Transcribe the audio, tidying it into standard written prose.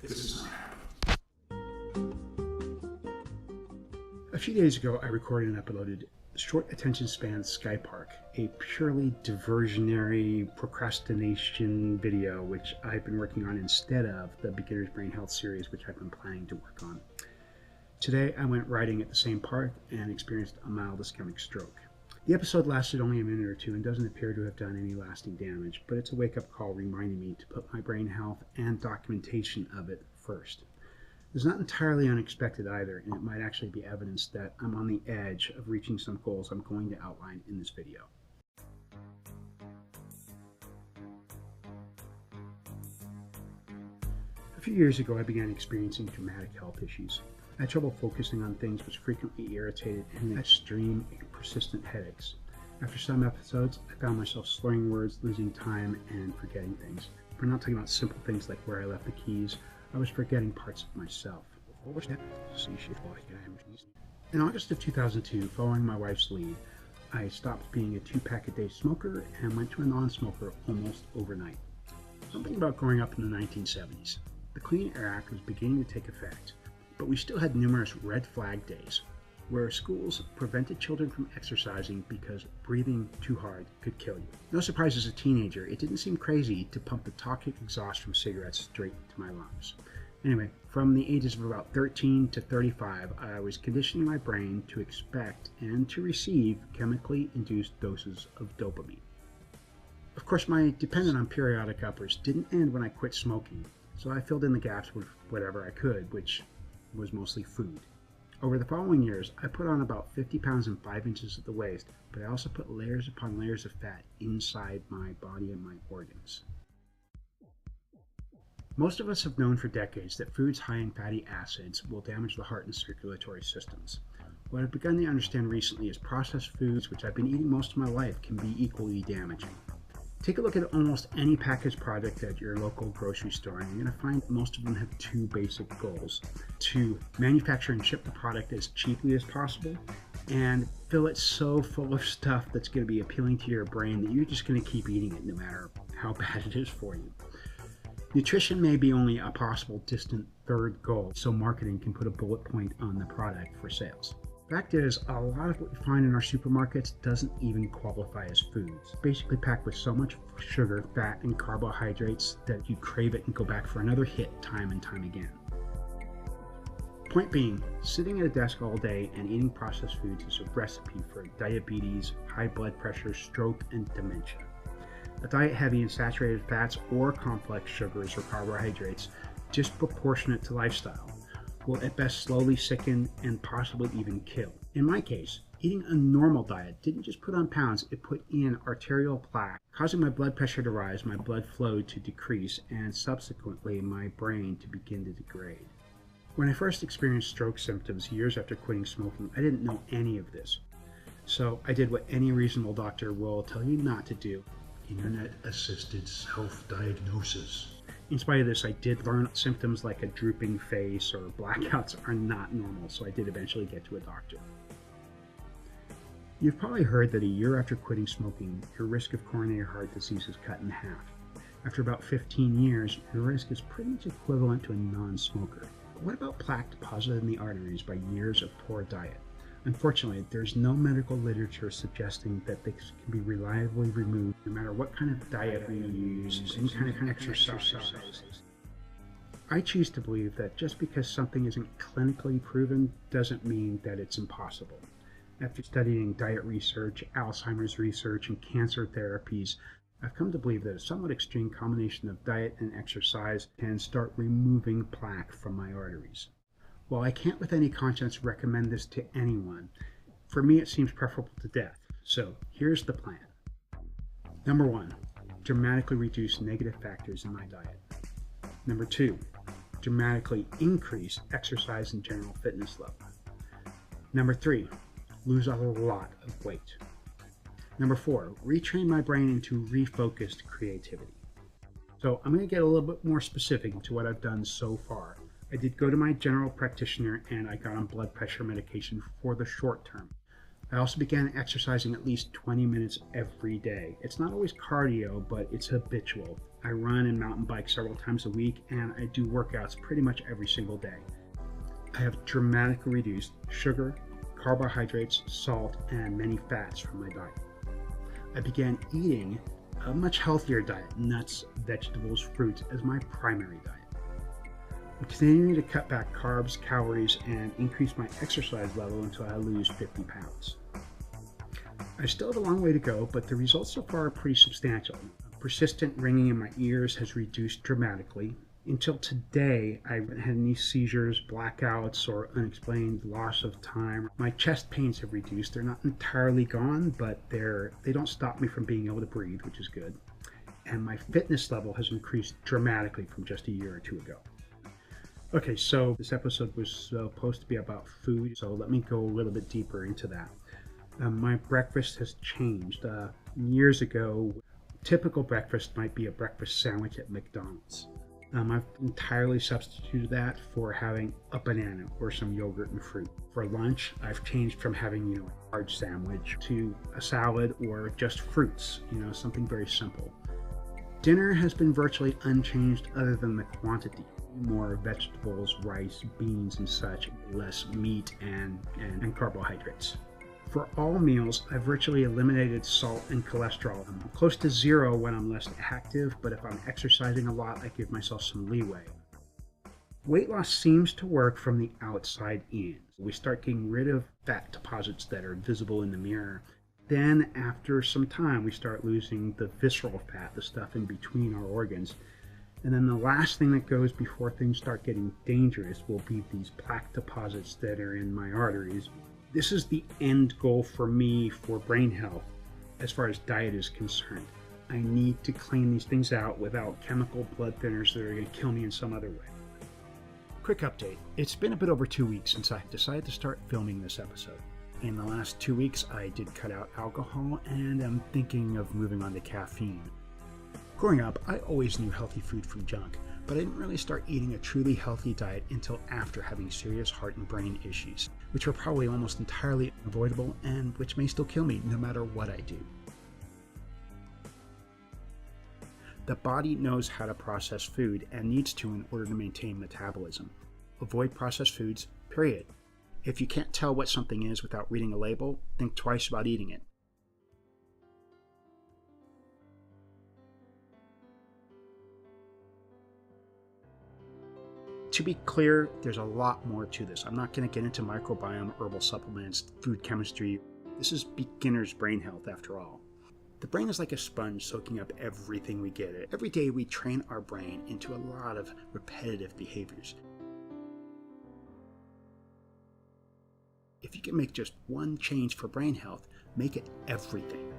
This is not happening. A few days ago, I recorded and uploaded Short Attention Span Sky Park, a purely diversionary procrastination video which I've been working on instead of the Beginner's Brain Health series which I've been planning to work on. Today I went riding at the same park and experienced a mild ischemic stroke. The episode lasted only a minute or two and doesn't appear to have done any lasting damage, but it's a wake-up call reminding me to put my brain health and documentation of it first. It's not entirely unexpected either, and it might actually be evidence that I'm on the edge of reaching some goals I'm going to outline in this video. A few years ago, I began experiencing dramatic health issues. I had trouble focusing on things, was frequently irritated, and extreme, persistent headaches. After some episodes, I found myself slurring words, losing time, and forgetting things. We're not talking about simple things like where I left the keys. I was forgetting parts of myself. In August of 2002, following my wife's lead, I stopped being a 2-pack-a-day smoker and went to a non-smoker almost overnight. Something about growing up in the 1970s. The Clean Air Act was beginning to take effect, but we still had numerous red flag days where schools prevented children from exercising because breathing too hard could kill you. No surprise, as a teenager, it didn't seem crazy to pump the toxic exhaust from cigarettes straight into my lungs. Anyway, from the ages of about 13 to 35, I was conditioning my brain to expect and to receive chemically induced doses of dopamine. Of course, my dependence on periodic uppers didn't end when I quit smoking, so I filled in the gaps with whatever I could, which was mostly food. Over the following years, I put on about 50 pounds and 5 inches at the waist, but I also put layers upon layers of fat inside my body and my organs. Most of us have known for decades that foods high in fatty acids will damage the heart and circulatory systems. What I've begun to understand recently is processed foods, which I've been eating most of my life, can be equally damaging. Take a look at almost any packaged product at your local grocery store, and you're going to find most of them have two basic goals: to manufacture and ship the product as cheaply as possible, and fill it so full of stuff that's going to be appealing to your brain that you're just going to keep eating it no matter how bad it is for you. Nutrition may be only a possible distant third goal, so marketing can put a bullet point on the product for sales. Fact is, a lot of what we find in our supermarkets doesn't even qualify as foods. Basically packed with so much sugar, fat, and carbohydrates that you crave it and go back for another hit time and time again. Point being, sitting at a desk all day and eating processed foods is a recipe for diabetes, high blood pressure, stroke, and dementia. A diet heavy in saturated fats or complex sugars or carbohydrates, disproportionate to lifestyle, will at best slowly sicken and possibly even kill. In my case, eating a normal diet didn't just put on pounds, it put in arterial plaque, causing my blood pressure to rise, my blood flow to decrease, and subsequently my brain to begin to degrade. When I first experienced stroke symptoms years after quitting smoking, I didn't know any of this. So I did what any reasonable doctor will tell you not to do: internet-assisted self-diagnosis. In spite of this, I did learn symptoms like a drooping face or blackouts are not normal, so I did eventually get to a doctor. You've probably heard that a year after quitting smoking, your risk of coronary heart disease is cut in half. After about 15 years, your risk is pretty much equivalent to a non-smoker. But what about plaque deposited in the arteries by years of poor diet? Unfortunately, there's no medical literature suggesting that this can be reliably removed no matter what kind of diet we use, any kind of exercise. I choose to believe that just because something isn't clinically proven doesn't mean that it's impossible. After studying diet research, Alzheimer's research, and cancer therapies, I've come to believe that a somewhat extreme combination of diet and exercise can start removing plaque from my arteries. While I can't with any conscience recommend this to anyone, for me it seems preferable to death. So here's the plan. Number 1, dramatically reduce negative factors in my diet. Number 2, dramatically increase exercise and general fitness level. Number 3, lose a lot of weight. Number 4, retrain my brain into refocused creativity. So I'm going to get a little bit more specific into what I've done so far. I did go to my general practitioner and I got on blood pressure medication for the short term. I also began exercising at least 20 minutes every day. It's not always cardio, but it's habitual. I run and mountain bike several times a week, and I do workouts pretty much every single day. I have dramatically reduced sugar, carbohydrates, salt, and many fats from my diet. I began eating a much healthier diet, nuts, vegetables, fruits as my primary diet. I'm continuing to cut back carbs, calories, and increase my exercise level until I lose 50 pounds. I still have a long way to go, but the results so far are pretty substantial. Persistent ringing in my ears has reduced dramatically. Until today, I haven't had any seizures, blackouts, or unexplained loss of time. My chest pains have reduced. They're not entirely gone, but they don't stop me from being able to breathe, which is good. And my fitness level has increased dramatically from just a year or two ago. Okay, so this episode was supposed to be about food, so let me go a little bit deeper into that. My breakfast has changed. Years ago, typical breakfast might be a breakfast sandwich at McDonald's. I've entirely substituted that for having a banana or some yogurt and fruit. For lunch, I've changed from having, a large sandwich to a salad or just fruits, something very simple. Dinner has been virtually unchanged other than the quantity. More vegetables, rice, beans, and such, less meat and carbohydrates. For all meals, I've virtually eliminated salt and cholesterol. I'm close to zero when I'm less active, but if I'm exercising a lot, I give myself some leeway. Weight loss seems to work from the outside in. We start getting rid of fat deposits that are visible in the mirror. Then, after some time, we start losing the visceral fat, the stuff in between our organs. And then the last thing that goes before things start getting dangerous will be these plaque deposits that are in my arteries. This is the end goal for me for brain health as far as diet is concerned. I need to clean these things out without chemical blood thinners that are going to kill me in some other way. Quick update. It's been a bit over 2 weeks since I decided to start filming this episode. In the last 2 weeks, I did cut out alcohol and I'm thinking of moving on to caffeine. Growing up, I always knew healthy food from junk, but I didn't really start eating a truly healthy diet until after having serious heart and brain issues, which were probably almost entirely unavoidable and which may still kill me no matter what I do. The body knows how to process food and needs to in order to maintain metabolism. Avoid processed foods, period. If you can't tell what something is without reading a label, think twice about eating it. To be clear, there's a lot more to this. I'm not going to get into microbiome, herbal supplements, food chemistry. This is beginner's brain health after all. The brain is like a sponge soaking up everything we get. Every day we train our brain into a lot of repetitive behaviors. If you can make just one change for brain health, make it everything.